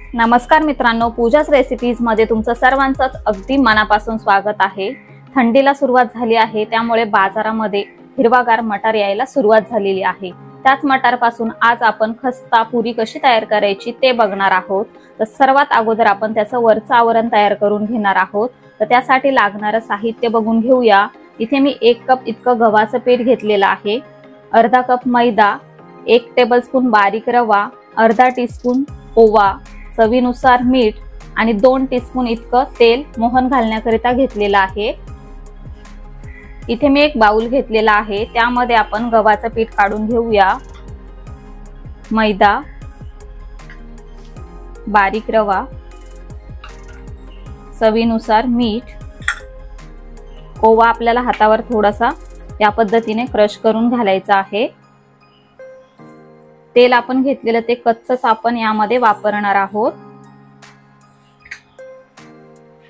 नमस्कार मित्रांनो, पूजाच रेसिपीज मध्ये तुमचं सर्वांचंच अगदी मनापासून स्वागत आहे। थंडीला सुरुवात झाली आहे, त्यामुळे बाजारामध्ये हिरवागार मटार यायला सुरुवात झालेली आहे। त्याच मटारपासून आज आपण खस्ता पुरी कशी तयार करायची ते बघणार आहोत। तर सर्वात अगोदर आपण त्याचं वरचं आवरण तयार करून घेणार आहोत। तर त्यासाठी लागणारे साहित्य बघून घेऊया। इथे मी 1 कप इतकं गव्हाचं पीठ घेतलेलं आहे, अर्धा कप मैदा, 1 टेबलस्पून बारीक रवा, अर्धा टीस्पून ओवा, चवीनुसार मीठ आणि 2 टीस्पून इतकं तेल मोहन घालण्याकरिता घेतलेलं आहे। इथे मी एक बाउल घेतलेला आहे, त्यामध्ये आपण गव्हाचं पीठ काढून घेऊया। मैदा, बारीक रवा, चवीनुसार मीठ, ओवा आपल्याला हातावर थोडासा या पद्धतीने क्रश करून घालायचा आहे। तेल आपण घेतलेलं ते कच्चच आपण यामध्ये वापरणार आहोत।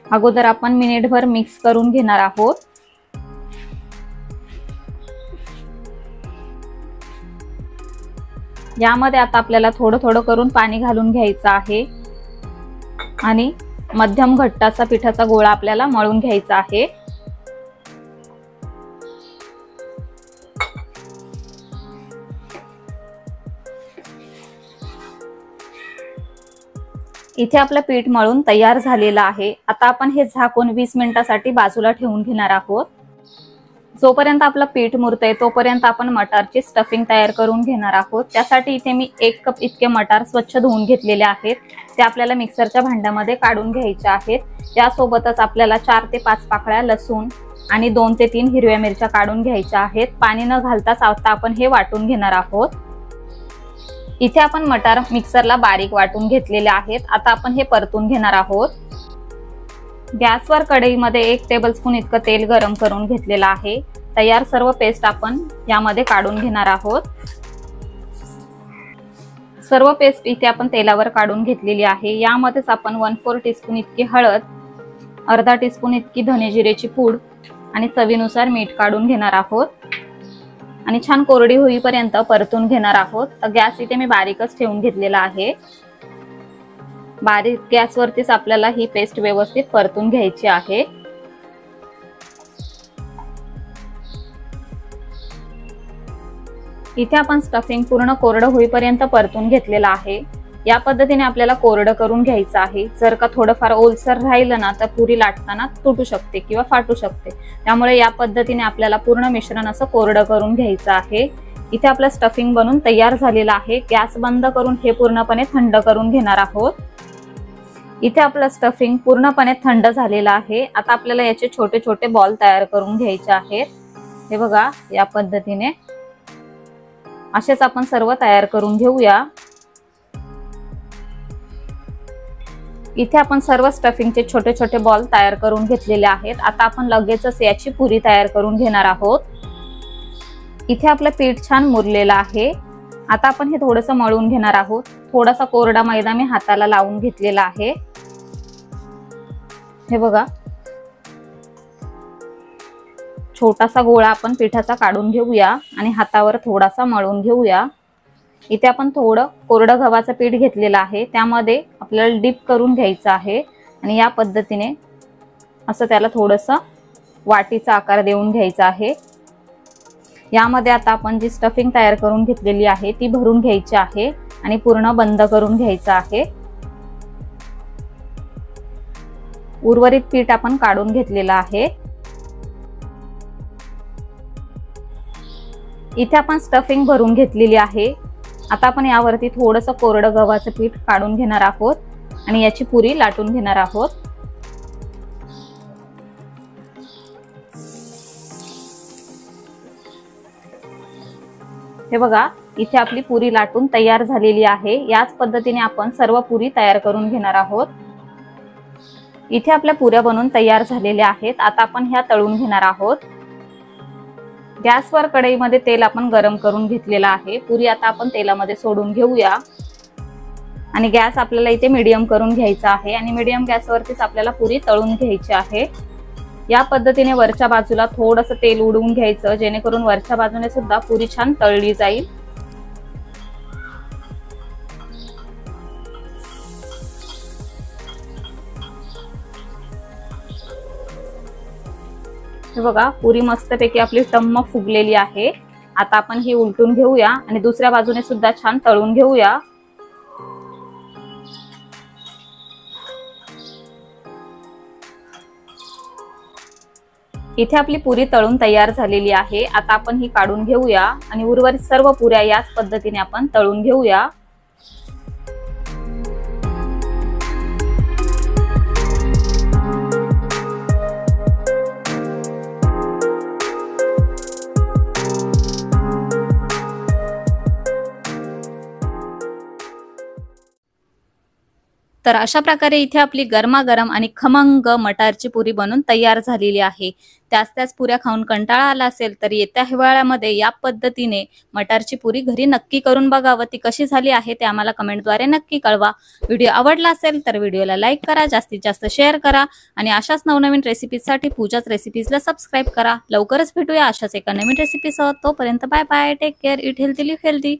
अगोदर आपण मिनिटभर मिक्स करून घेणार आहोत। यामध्ये आता आपल्याला थोडं थोडं करून पाणी घालून घ्यायचं आहे आणि मध्यम घट्टाचा पिठाचा गोळा आपल्याला मळून घ्यायचा आहे। इथे आपलं पीठ मळून तयार झालेलं आहे। आता आपण हे झाकून 20 मिनिटांसाठी बाजूला ठेवून घेणार आहोत। जोपर्यंत आपलं पीठ मुरतंय तोपर्यंत आपण मटारची स्टफिंग तयार करून घेणार आहोत। त्यासाठी इथे मी 1 कप इतके मटार स्वच्छ धुवून घेतलेले आहेत, ते आपल्याला मिक्सरच्या भांड्यामध्ये काढून घ्यायचे आहेत। यासोबतच आपल्याला 4 ते 5 पाकळ्या लसूण आणि 2 ते 3 हिरव्या मिरच्या काढून घ्यायच्या आहेत। पाणी न घालताच आता आपण हे वाटून घेणार आहोत। इथे आपण मटार मिक्सरला बारीक वाटून घेतलेले आहेत। आता आपण हे परतून घेणार आहोत। गॅसवर कढईमध्ये 1 टेबलस्पून इतकं तेल गरम करून घेतलेलं आहे। तयार सर्व पेस्ट आपण यामध्ये काढून घेणार आहोत। सर्व पेस्ट इथे आपण तेलावर काढून घेतलेली आहे। यामध्येच आपण 1/4 टीस्पून इतकी हळद, अर्धा टीस्पून इतकी धने जिरेची पूड आणि चवीनुसार मीठ काढून घेणार आहोत आणि छान कोरडी होईपर्यंत परतून घेणार आहोत। तर गॅस इथे मी बारीकच ठेवून घेतलेला आहे। बारीक गॅसवरतीच आपल्याला ही पेस्ट व्यवस्थित परतून घ्यायची आहे। इथे आपण स्टफिंग पूर्ण कोरडं होईपर्यंत परतून घेतलेला आहे। या पद्धतीने आपल्याला कोरडं करून घ्यायचं आहे। जर का थोडंफार ओलसर राहिलं ना तर पुरी लाटताना तुटू शकते किंवा फाटू शकते, त्यामुळे या पद्धतीने आपल्याला पूर्ण मिश्रण असं कोरडं करून घ्यायचं आहे। इथे आपलं स्टफिंग बनून तयार झालेलं आहे। गॅस बंद करून हे पूर्णपणे थंड करून घेणार आहोत। इथे आपलं स्टफिंग पूर्णपणे थंड झालेलं आहे। आता आपल्याला याचे छोटे छोटे बॉल तयार करून घ्यायचे आहेत। हे बघा, या पद्धतीने असेच आपण सर्व तयार करून घेऊया। इथे आपण सर्व स्टफिंगचे छोटे छोटे बॉल तयार करून घेतलेले आहेत। आता आपण लगेचच याची पुरी तयार करून घेणार आहोत। इथे आपलं पीठ छान मुरलेलं आहे। आता आपण हे थोडंसं मळून घेणार आहोत। थोडासा कोरडा मैदा मी हाताला लावून घेतलेला आहे। हे बघा, छोटासा गोळा आपण पिठाचा काढून घेऊया आणि हातावर थोडासा मळून घेऊया। इथे आपण थोडं कोरडं गव्हाचं पीठ घेतलेलं आहे, त्यामध्ये आपल्याला डिप करून घ्यायचं आहे आणि या पद्धतीने असं त्याला थोडंसं वाटीचा आकार देऊन घ्यायचा आहे। यामध्ये आता आपण जी स्टफिंग तयार करून घेतलेली आहे ती भरून घ्यायची आहे आणि पूर्ण बंद करून घ्यायचं आहे। उर्वरित पीठ आपण काढून घेतलेलं आहे। इथे आपण स्टफिंग भरून घेतलेली आहे। आता आपण यावरती थोडंसं कोरडं गव्हाचं पीठ काढून घेणार आहोत आणि याची पुरी लाटून घेणार आहोत। हे बघा, इथे आपली पुरी लाटून तयार झालेली आहे। याच पद्धतीने आपण सर्व पुरी तयार करून घेणार आहोत। इथे आपल्या पुऱ्या बनवून तयार झालेल्या आहेत। आता आपण ह्या तळून घेणार आहोत। गॅसवर कढईमध्ये तेल आपण गरम करून घेतलेलं आहे। पुरी आता आपण तेलामध्ये सोडून घेऊया आणि गॅस आपल्याला इथे मीडियम करून घ्यायचा आहे आणि मीडियम गॅसवरतीच आपल्याला पुरी तळून घ्यायची आहे। या पद्धतीने वरच्या बाजूला थोडंसं तेल उडवून घ्यायचं, जेणेकरून वरच्या बाजूने सुद्धा पुरी छान तळली जाईल। हे बघा पुरी मस्तपैकी आपली टम्म फुगलेली आहे। आता आपण ही उलटून घेऊया आणि दुसऱ्या बाजूने सुद्धा छान तळून घेऊया। इथे आपली पुरी तळून तयार झालेली आहे। आता आपण ही काढून घेऊया आणि उर्वरित सर्व पुऱ्या याच पद्धतीने आपण तळून घेऊया। तर अशा प्रकारे इथे आपली गरमागरम आणि खमंग मटारची पुरी बनून तयार झालेली आहे। त्याच पुऱ्या खाऊन कंटाळा आला असेल तर येत्या हिवाळ्यामध्ये या पद्धतीने मटारची पुरी घरी नक्की करून बघा व ती कशी झाली आहे ते आम्हाला कमेंटद्वारे नक्की कळवा। व्हिडिओ आवडला असेल तर व्हिडिओला लाईक करा, जास्तीत जास्त शेअर करा आणि अशाच नवनवीन रेसिपीजसाठी पूजाच रेसिपीजला सबस्क्राईब करा। लवकरच भेटूया अशाच एका नवीन रेसिपीसह। तोपर्यंत bye bye, take care, eat healthy live healthy.